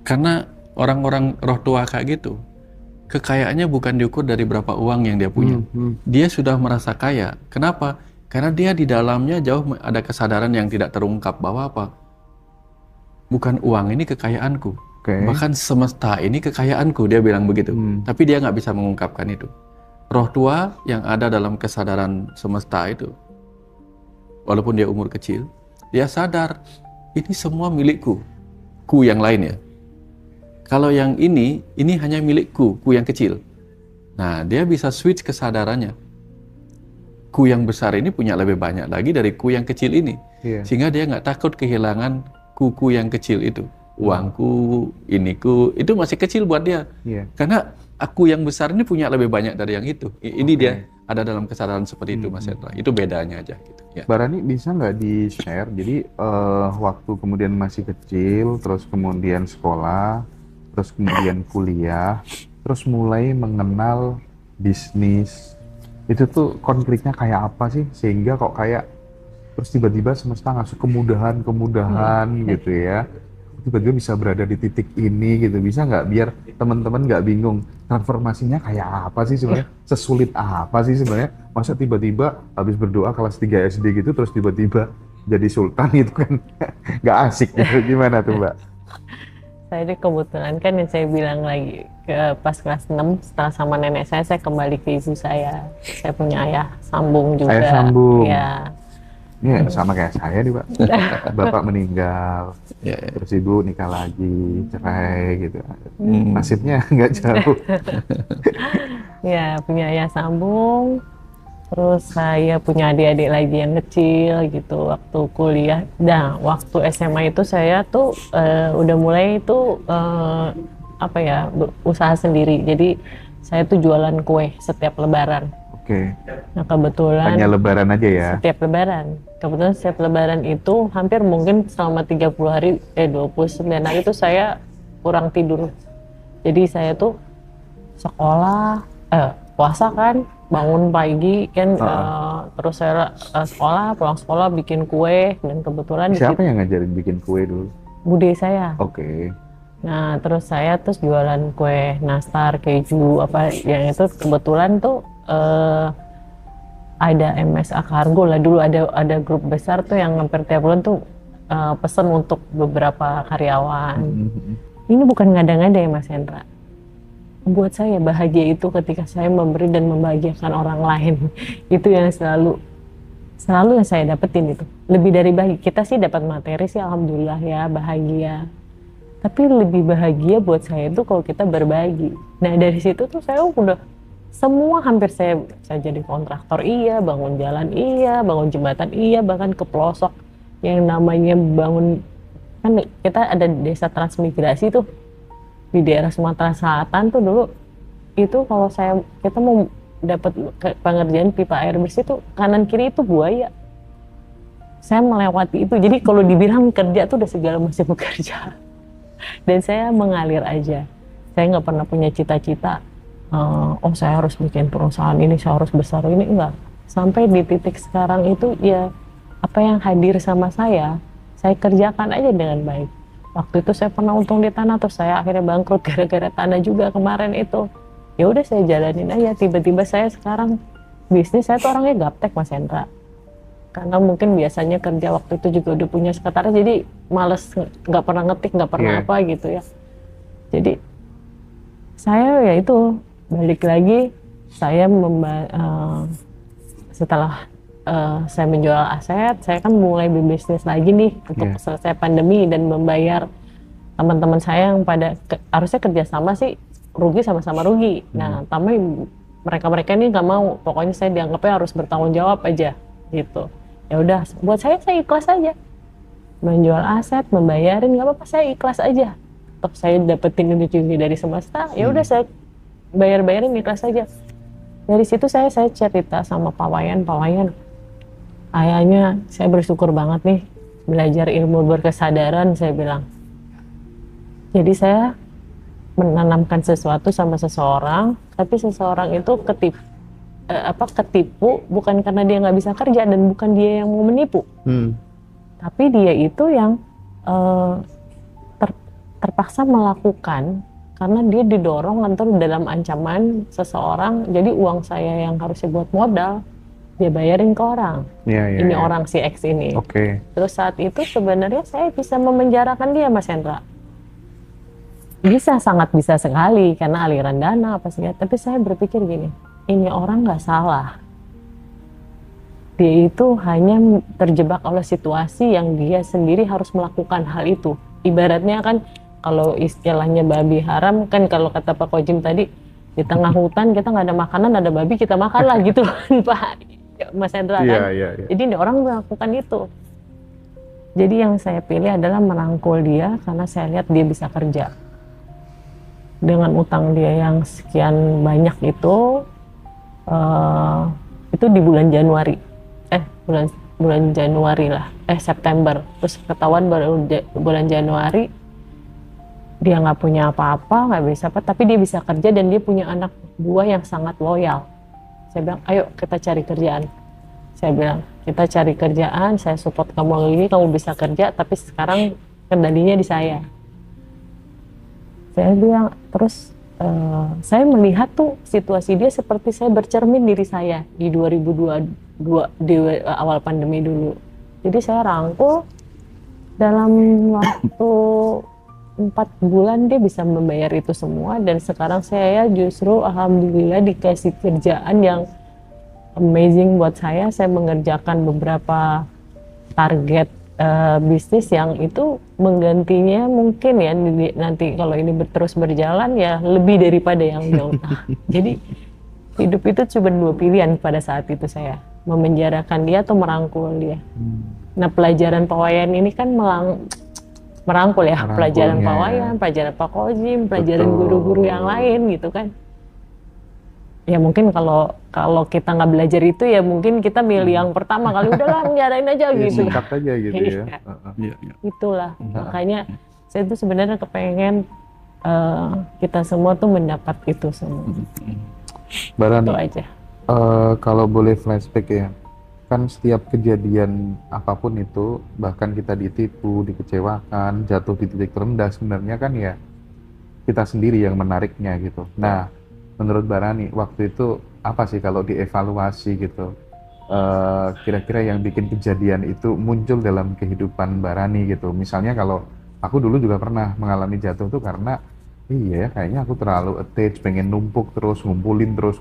Karena orang-orang roh tua kayak gitu, kekayaannya bukan diukur dari berapa uang yang dia punya. Dia sudah merasa kaya. Kenapa? Karena dia di dalamnya jauh ada kesadaran yang tidak terungkap bahwa apa? Bukan uang ini kekayaanku. Bahkan semesta ini kekayaanku, dia bilang begitu. Tapi dia nggak bisa mengungkapkan itu. Roh tua yang ada dalam kesadaran semesta itu, walaupun dia umur kecil, dia sadar ini semua milikku, ku yang lain ya. Kalau yang ini hanya milikku, ku yang kecil. Nah, dia bisa switch kesadarannya. Ku yang besar ini punya lebih banyak lagi dari ku yang kecil ini. Sehingga dia nggak takut kehilangan ku yang kecil itu. Uangku, iniku, itu masih kecil buat dia. Karena aku yang besar ini punya lebih banyak dari yang itu. Ini dia ada dalam kesadaran seperti itu, Mas Hendra. Itu bedanya aja gitu. Mbak Rani bisa nggak di-share? Jadi waktu kemudian masih kecil, terus kemudian sekolah, terus kemudian kuliah, terus mulai mengenal bisnis. Itu tuh konfliknya kayak apa sih? Sehingga kok kayak terus tiba-tiba semesta ngasih kemudahan gitu ya. Tiba-tiba bisa berada di titik ini gitu, bisa nggak biar teman-teman nggak bingung transformasinya kayak apa sih sebenarnya, sesulit apa sih sebenarnya, masa tiba-tiba habis berdoa kelas 3 SD gitu terus tiba-tiba jadi sultan itu kan nggak asik gitu. Gimana tuh Mbak? Saya ini kebetulan kan yang saya bilang lagi pas kelas 6 setelah sama nenek saya kembali ke ibu saya punya ayah sambung juga. Ayah sambung. Ya. Ini sama kayak saya nih Pak. Bapak meninggal, terus ibu nikah lagi, cerai gitu. Nasibnya nggak jauh. Ya, punya ayah sambung. Terus saya punya adik-adik lagi yang kecil gitu waktu kuliah. Nah, waktu SMA itu saya tuh udah mulai itu usaha sendiri. Jadi saya tuh jualan kue setiap lebaran. Nah kebetulan hanya lebaran aja ya? Setiap lebaran. Kebetulan setiap lebaran itu hampir mungkin selama 30 hari, 29 hari itu saya kurang tidur. Jadi saya tuh sekolah, puasa kan, bangun pagi kan, terus saya sekolah, pulang sekolah bikin kue, dan kebetulan siapa yang ngajarin bikin kue dulu? Bude saya. Nah terus saya jualan kue nastar, keju, apa yang itu kebetulan tuh ada MSA Kargo lah dulu, ada grup besar tuh yang hampir tiap bulan tuh pesen untuk beberapa karyawan. Ini bukan ngada-ngada ya Mas Hendra. Buat saya bahagia itu ketika saya memberi dan membahagiakan orang lain. Itu yang selalu yang saya dapetin itu. Lebih dari bahagia, kita sih dapat materi sih alhamdulillah ya, bahagia. Tapi lebih bahagia buat saya itu kalau kita berbagi. Nah dari situ tuh saya udah semua hampir saya jadi kontraktor iya, bangun jalan iya, bangun jembatan iya, bahkan ke pelosok yang namanya bangun, kan kita ada desa transmigrasi tuh di daerah Sumatera Selatan tuh dulu. Itu kalau kita mau dapat pengerjaan pipa air bersih tuh kanan kiri itu buaya. Saya melewati itu, jadi kalau dibilang kerja tuh udah segala macam bekerja. Dan saya mengalir aja. Saya nggak pernah punya cita-cita, saya harus bikin perusahaan ini, saya harus besar ini, enggak. Sampai di titik sekarang itu ya apa yang hadir sama saya kerjakan aja dengan baik. Waktu itu saya pernah untung di tanah, terus saya akhirnya bangkrut gara-gara tanah juga kemarin itu. Ya udah saya jalanin aja. Tiba-tiba saya sekarang bisnis, saya tuh orangnya gaptek Mas Hendra. Karena mungkin biasanya kerja waktu itu juga udah punya sekretaris, jadi males, nggak pernah ngetik, nggak pernah apa gitu ya. Jadi saya ya itu balik lagi, saya setelah saya menjual aset, saya kan mulai berbisnis lagi nih untuk selesai pandemi dan membayar teman-teman saya yang pada harusnya kerjasama sih rugi sama-sama rugi. Nah, tapi mereka ini nggak mau, pokoknya saya dianggapnya harus bertanggung jawab aja gitu. Ya udah, buat saya ikhlas aja. Menjual aset, membayarin nggak apa-apa, saya ikhlas aja. Toh saya dapetin rezeki dari semesta, ya udah saya bayarin ikhlas aja. Dari situ saya cerita sama Pak Wayan, ayahnya saya bersyukur banget nih belajar ilmu berkesadaran, saya bilang. Jadi saya menanamkan sesuatu sama seseorang, tapi seseorang itu ketipu bukan karena dia nggak bisa kerja dan bukan dia yang mau menipu, tapi dia itu yang terpaksa melakukan karena dia didorong atau dalam ancaman seseorang. Jadi uang saya yang harusnya buat modal dia bayarin ke orang. Ini orang si X ini. Terus saat itu sebenarnya saya bisa memenjarakan dia, Mas Hendra. Sangat bisa sekali karena aliran dana apa segala. Tapi saya berpikir gini, ini orang nggak salah. Dia itu hanya terjebak oleh situasi yang dia sendiri harus melakukan hal itu. Ibaratnya kan kalau istilahnya babi haram kan, kalau kata Pak Kojim tadi, di tengah hutan kita nggak ada makanan, ada babi kita makan lah gitu kan Pak Mas Hendra kan. Jadi ini orang melakukan itu. Jadi yang saya pilih adalah merangkul dia karena saya lihat dia bisa kerja. Dengan utang dia yang sekian banyak itu di bulan Januari, bulan Januari lah, September. Terus ketahuan baru bulan Januari dia nggak punya apa-apa, nggak bisa apa, tapi dia bisa kerja dan dia punya anak buah yang sangat loyal. Saya bilang, ayo kita cari kerjaan. Saya bilang, kita cari kerjaan, saya support kamu lagi, kamu bisa kerja, tapi sekarang kendalinya di saya. Saya bilang, terus saya melihat tuh situasi dia seperti saya bercermin diri saya di 2022 di awal pandemi dulu. Jadi saya rangkul dalam waktu 4 bulan dia bisa membayar itu semua, dan sekarang saya justru alhamdulillah dikasih kerjaan yang amazing buat saya. Saya mengerjakan beberapa target bisnis yang itu menggantinya mungkin ya nanti kalau ini terus berjalan ya lebih daripada yang jauh. Jadi hidup itu cuma 2 pilihan pada saat itu, saya memenjarakan dia atau merangkul dia. Nah pelajaran Pak Wayan ini kan merangkul ya, pelajaran Pak Wayan, pelajaran Pak Kojim, pelajaran guru-guru yang lain gitu kan. Ya mungkin kalau kita nggak belajar itu ya mungkin kita milih yang pertama kali, udahlah menjarain aja gitu. Singkat aja gitu ya. Itulah makanya saya tuh sebenarnya kepengen kita semua tuh mendapat itu semua. Barani, itu aja. Kalau boleh flashback ya, kan setiap kejadian apapun itu, bahkan kita ditipu, dikecewakan, jatuh di titik terendah, sebenarnya kan ya kita sendiri yang menariknya gitu. Nah, menurut Barani, waktu itu apa sih kalau dievaluasi gitu, kira-kira yang bikin kejadian itu muncul dalam kehidupan Barani gitu? Misalnya kalau aku dulu juga pernah mengalami jatuh tuh karena iya kayaknya aku terlalu attach, pengen numpuk terus, ngumpulin terus,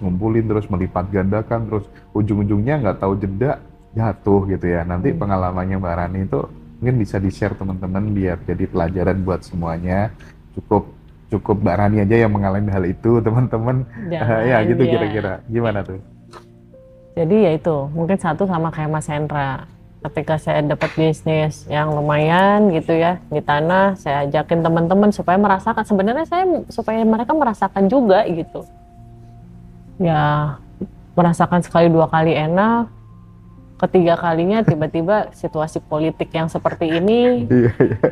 melipat gandakan terus, ujung-ujungnya nggak tahu jeda, jatuh gitu ya. Nanti pengalamannya Barani itu mungkin bisa di-share teman-teman biar jadi pelajaran buat semuanya. Cukup Mbak Rani aja yang mengalami hal itu, teman-teman ya gitu ya. Kira-kira gimana tuh? Jadi ya itu mungkin satu sama kayak Mas Hendra, ketika saya dapat bisnis yang lumayan gitu ya di tanah, saya ajakin teman-teman supaya merasakan, sebenarnya supaya mereka merasakan juga gitu ya, merasakan sekali 2 kali enak, ketiga kalinya tiba-tiba situasi politik yang seperti ini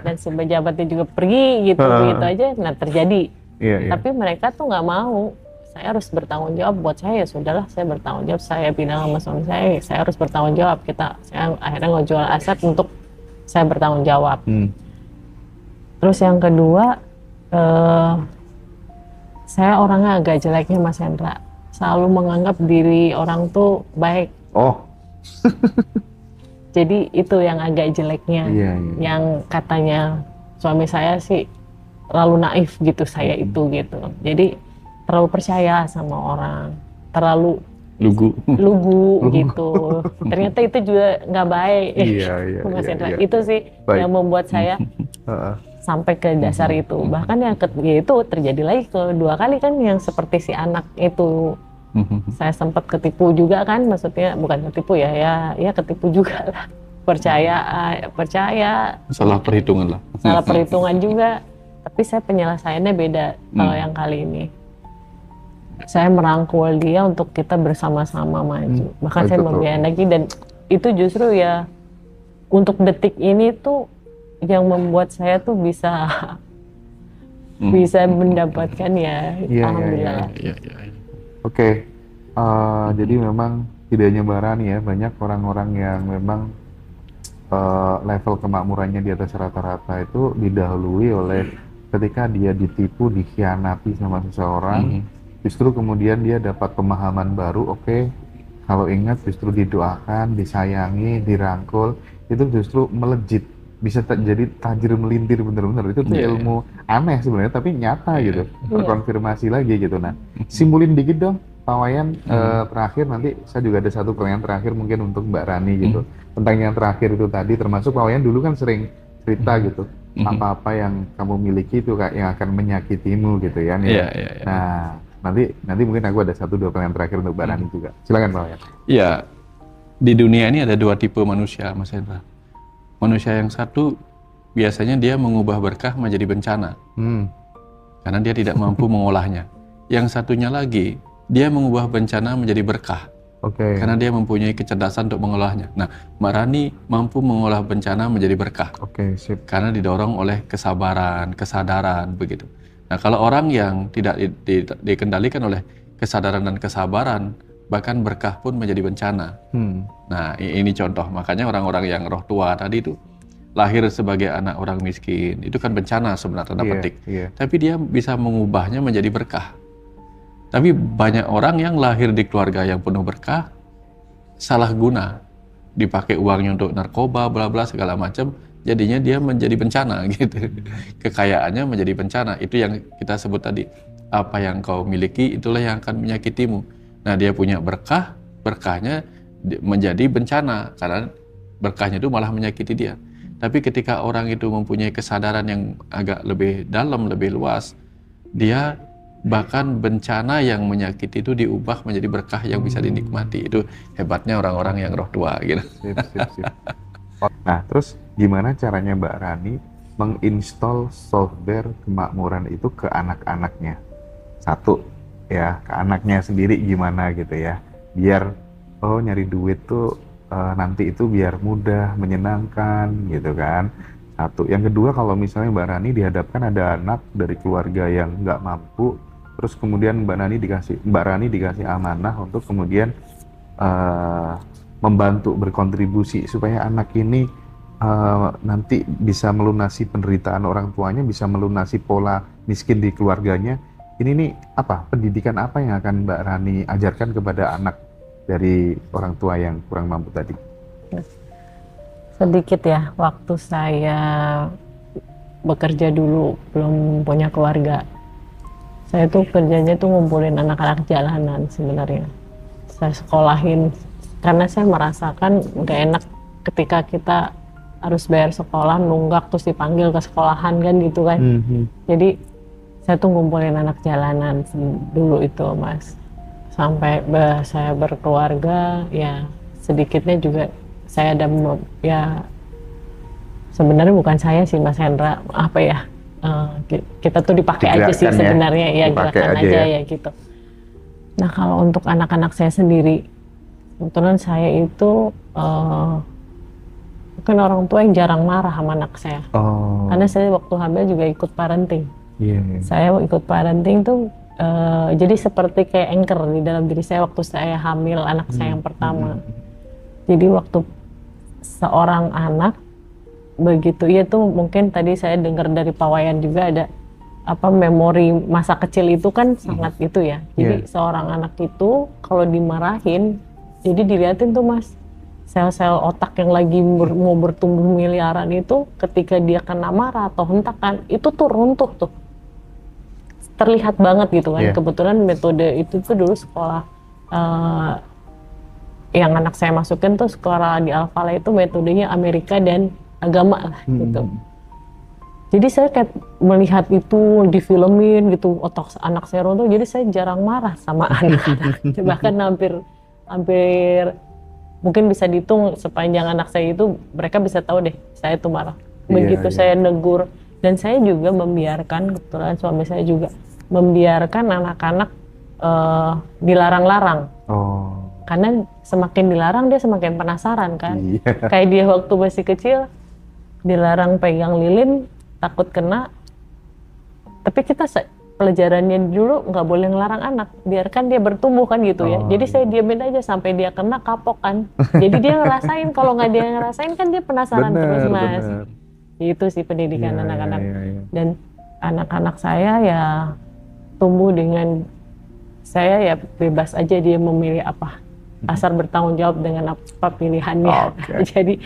dan si pejabatnya juga pergi gitu begitu aja, nah terjadi. Tapi mereka tuh nggak mau, saya harus bertanggung jawab. Buat saya ya sudahlah, saya bertanggung jawab. Saya bilang sama suami saya harus bertanggung jawab. Saya akhirnya ngejual aset untuk saya bertanggung jawab. Terus yang kedua, saya orangnya agak jeleknya Mas Hendra, selalu menganggap diri orang tuh baik. Jadi itu yang agak jeleknya, yang katanya suami saya sih terlalu naif gitu, saya itu gitu. Jadi terlalu percaya sama orang, terlalu lugu gitu. Ternyata itu juga nggak baik. Mas Hendra, itu sih yang membuat saya sampai ke dasar itu. Bahkan yang itu terjadi lagi kedua kali kan, yang seperti si anak itu Saya sempat ketipu juga kan, maksudnya bukan ketipu ya ketipu juga lah. Percaya. Salah perhitungan lah. Salah perhitungan juga. Tapi saya penyelesaiannya beda kalau yang kali ini. Saya merangkul dia untuk kita bersama-sama maju. Bahkan saya membiayai lagi, dan itu justru ya untuk detik ini tuh yang membuat saya tuh bisa mendapatkan alhamdulillah. Oke. Jadi memang tidak hanya Mbak Rani ya, banyak orang-orang yang memang level kemakmurannya di atas rata-rata itu didahului oleh ketika dia ditipu, dikhianati sama seseorang, justru kemudian dia dapat pemahaman baru. Kalau ingat justru didoakan, disayangi, dirangkul, itu justru melejit, bisa jadi tajir melintir bener-bener. Itu tuh ilmu aneh sebenarnya, tapi nyata gitu, terkonfirmasi lagi gitu. Nah, simpulin dikit dong Pak Wayan, terakhir nanti saya juga ada satu pertanyaan terakhir mungkin untuk Mbak Rani gitu, tentang yang terakhir itu tadi, termasuk Pak Wayan dulu kan sering cerita gitu, apa-apa yang kamu miliki itu yang akan menyakitimu gitu ya. Nah, nanti mungkin aku ada 1-2 pertanyaan terakhir untuk Mbak Rani juga. Silakan Pak Wayan. Iya, di dunia ini ada 2 tipe manusia, Mas Hendra. Manusia yang satu biasanya dia mengubah berkah menjadi bencana, karena dia tidak mampu mengolahnya. Yang satunya lagi, dia mengubah bencana menjadi berkah, karena dia mempunyai kecerdasan untuk mengolahnya. Nah, Mbak Rani mampu mengolah bencana menjadi berkah, karena didorong oleh kesabaran, kesadaran begitu. Nah, kalau orang yang tidak dikendalikan oleh kesadaran dan kesabaran, bahkan berkah pun menjadi bencana. Nah, ini contoh. Makanya orang-orang yang roh tua tadi itu lahir sebagai anak orang miskin, itu kan bencana sebenarnya, tanda petik. Tapi dia bisa mengubahnya menjadi berkah. Tapi banyak orang yang lahir di keluarga yang penuh berkah, salah guna, dipakai uangnya untuk narkoba, bla bla segala macam, jadinya dia menjadi bencana gitu. Kekayaannya menjadi bencana. Itu yang kita sebut tadi, apa yang kau miliki itulah yang akan menyakitimu. Nah, dia punya berkah, berkahnya menjadi bencana karena berkahnya itu malah menyakiti dia. Tapi ketika orang itu mempunyai kesadaran yang agak lebih dalam, lebih luas, dia bahkan bencana yang menyakiti itu diubah menjadi berkah yang bisa dinikmati. Itu hebatnya orang-orang yang roh tua gitu. Sip. Nah, terus gimana caranya Mbak Rani menginstall software kemakmuran itu ke anak-anaknya? Satu, ya, ke anaknya sendiri gimana gitu ya, biar nyari duit tuh nanti itu biar mudah, menyenangkan gitu kan. Satu. Yang kedua, kalau misalnya Mbak Rani dihadapkan ada anak dari keluarga yang nggak mampu, terus kemudian Mbak Rani dikasih amanah untuk kemudian membantu berkontribusi supaya anak ini nanti bisa melunasi penderitaan orang tuanya, bisa melunasi pola miskin di keluarganya. Ini nih pendidikan apa yang akan Mbak Rani ajarkan kepada anak dari orang tua yang kurang mampu tadi? Sedikit ya, waktu saya bekerja dulu belum punya keluarga, saya tuh kerjanya tuh ngumpulin anak-anak jalanan sebenarnya. Saya sekolahin, karena saya merasakan gak enak ketika kita harus bayar sekolah, nunggak terus dipanggil ke sekolahan kan gitu kan. Jadi saya tuh ngumpulin anak jalanan dulu itu Mas. Sampai saya berkeluarga, ya sedikitnya juga saya ada, ya sebenarnya bukan saya sih Mas Hendra, kita tuh dipakai aja sih sebenarnya ya, gerakan aja ya gitu. Nah, kalau untuk anak-anak saya sendiri, kebetulan saya itu kan orang tua yang jarang marah sama anak saya. Karena saya waktu hamil juga ikut parenting. Saya ikut parenting tuh jadi seperti kayak anchor di dalam diri saya waktu saya hamil anak saya yang pertama. Jadi waktu seorang anak begitu, ya tuh mungkin tadi saya dengar dari Pak Wayan juga ada memori masa kecil itu kan sangat itu ya. Jadi seorang anak itu kalau dimarahin, jadi dilihatin tuh Mas, sel-sel otak yang lagi mau bertumbuh miliaran itu ketika dia kena marah atau hentakan itu tuh runtuh tuh. Terlihat banget gitu kan. Kebetulan metode itu tuh dulu sekolah yang anak saya masukin tuh sekolah di Al-Falah itu metodenya Amerika dan agama lah gitu. Jadi saya kayak melihat itu di filmin gitu, otak anak saya runtuh, jadi saya jarang marah sama anak-anak. Bahkan hampir mungkin bisa dihitung sepanjang anak saya itu, mereka bisa tahu deh saya itu marah. Begitu saya negur, dan saya juga membiarkan, kebetulan suami saya juga membiarkan anak-anak dilarang-larang. Karena semakin dilarang dia semakin penasaran kan. Kayak dia waktu masih kecil dilarang pegang lilin, takut kena. Tapi kita pelajarannya dulu nggak boleh ngelarang anak, biarkan dia bertumbuh kan gitu ya. Jadi saya diamin aja sampai dia kena kapok kan. Jadi dia ngerasain, kalau nggak dia ngerasain kan dia penasaran terus mas. Itu sih pendidikan anak-anak. Dan anak-anak saya ya tumbuh dengan saya ya bebas aja dia memilih apa. Asal bertanggung jawab dengan apa pilihannya. Jadi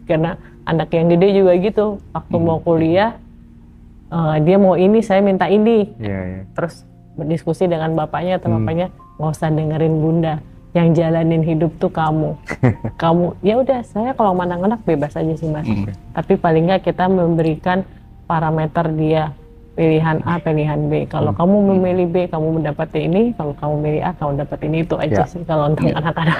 karena anak yang gede juga gitu, waktu mau kuliah dia mau ini, saya minta ini. Terus berdiskusi dengan bapaknya atau bapaknya, nggak usah dengerin bunda, yang jalanin hidup tuh kamu. Kamu ya udah, saya kalau anak-anak bebas aja sih mas. Tapi paling nggak kita memberikan parameter dia, pilihan A, pilihan B. Kalau kamu memilih B, kamu mendapat ini. Kalau kamu memilih A, kamu dapat ini. Itu aja sih kalau untuk anak-anak.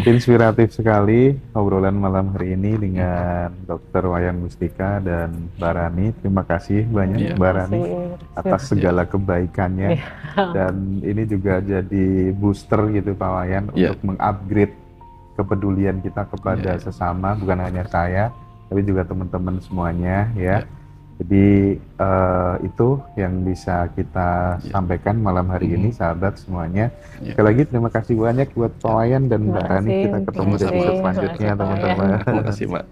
Inspiratif sekali obrolan malam hari ini dengan Dr. Wayan Mustika dan Mbak Rani. Terima kasih banyak Mbak Rani atas segala kebaikannya. Dan ini juga jadi booster gitu Pak Wayan untuk mengupgrade kepedulian kita kepada sesama, bukan hanya saya, tapi juga teman-teman semuanya ya. Jadi itu yang bisa kita sampaikan malam hari ini, sahabat semuanya. Sekali lagi terima kasih banyak buat Pak Wayan dan Mbak Rani. Kita ketemu di episode selanjutnya teman-teman. Terima kasih Mbak.